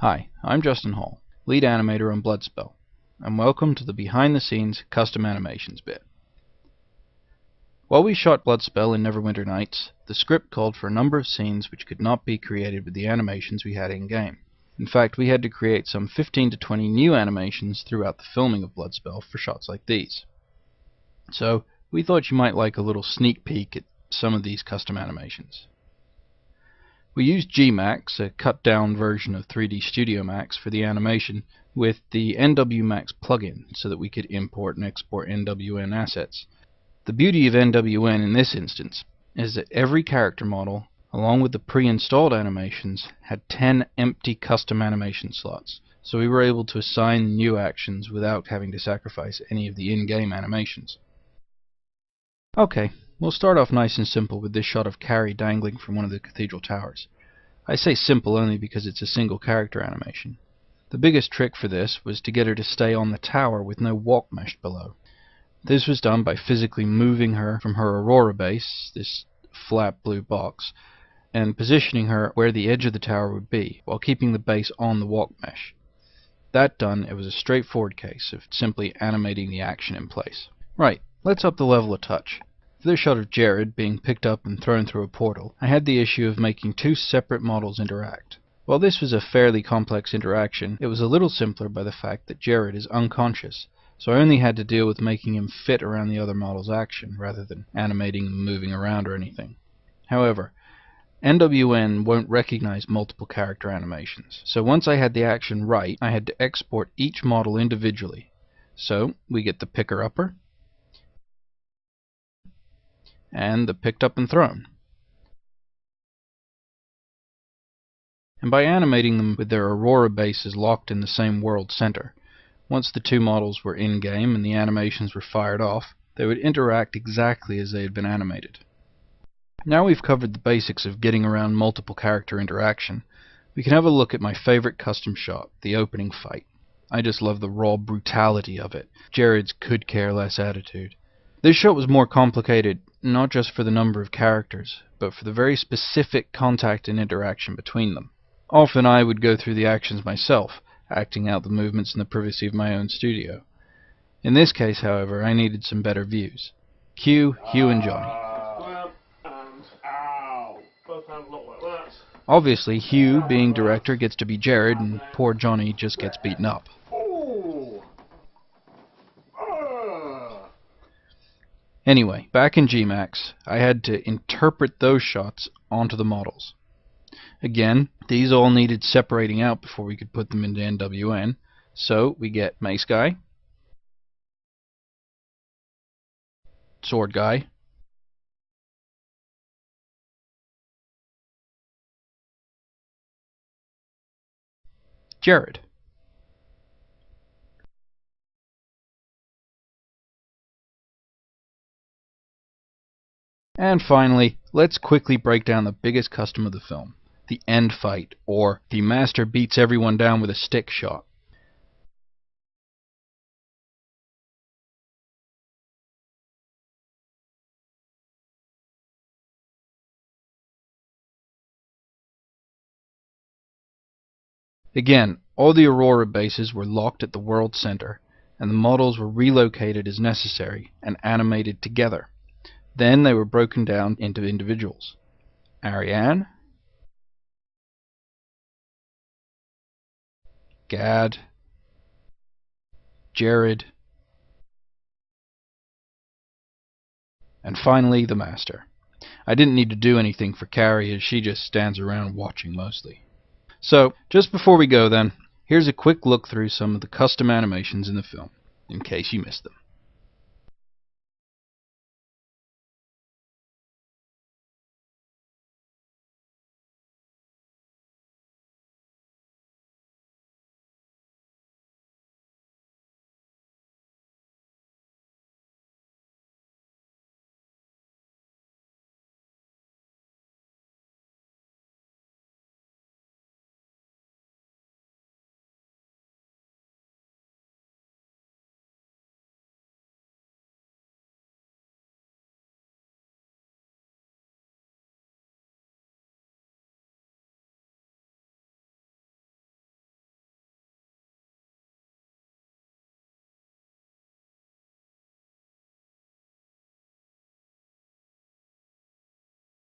Hi, I'm Justin Hall, lead animator on BloodSpell, and welcome to the behind-the-scenes custom animations bit. While we shot BloodSpell in Neverwinter Nights, the script called for a number of scenes which could not be created with the animations we had in-game. In fact, we had to create some 15 to 20 new animations throughout the filming of BloodSpell for shots like these. So, we thought you might like a little sneak peek at some of these custom animations. We used Gmax, a cut-down version of 3D Studio Max, for the animation with the NWMax plugin so that we could import and export NWN assets. The beauty of NWN in this instance is that every character model, along with the pre-installed animations, had 10 empty custom animation slots, so we were able to assign new actions without having to sacrifice any of the in-game animations. Okay. We'll start off nice and simple with this shot of Carrie dangling from one of the cathedral towers. I say simple only because it's a single character animation. The biggest trick for this was to get her to stay on the tower with no walk mesh below. This was done by physically moving her from her Aurora base, this flat blue box, and positioning her where the edge of the tower would be, while keeping the base on the walk mesh. That done, it was a straightforward case of simply animating the action in place. Right, let's up the level a touch. For this shot of Jered being picked up and thrown through a portal, I had the issue of making two separate models interact. While this was a fairly complex interaction, it was a little simpler by the fact that Jered is unconscious, so I only had to deal with making him fit around the other model's action, rather than animating him moving around or anything. However, NWN won't recognize multiple character animations, so once I had the action right, I had to export each model individually. So, we get the picker-upper, and the picked up and thrown. And by animating them with their Aurora bases locked in the same world center, once the two models were in-game and the animations were fired off, they would interact exactly as they had been animated. Now we've covered the basics of getting around multiple character interaction, we can have a look at my favorite custom shot, the opening fight. I just love the raw brutality of it, Jered's could-care-less attitude. This shot was more complicated, not just for the number of characters, but for the very specific contact and interaction between them. Often I would go through the actions myself, acting out the movements in the privacy of my own studio. In this case, however, I needed some better views. Cue Hugh and Johnny. Obviously, Hugh, being director, gets to be Jered, and poor Johnny just gets beaten up. Anyway, back in Gmax, I had to interpret those shots onto the models. Again, these all needed separating out before we could put them into NWN, so we get Mace Guy, Sword Guy, Jered. And finally, let's quickly break down the biggest custom of the film, the end fight, or the master beats everyone down with a stick shot. Again, all the Aurora bases were locked at the world center, and the models were relocated as necessary and animated together. Then they were broken down into individuals. Ariane, Gad, Jered, and finally the Master. I didn't need to do anything for Carrie, as she just stands around watching mostly. So, just before we go then, here's a quick look through some of the custom animations in the film, in case you missed them.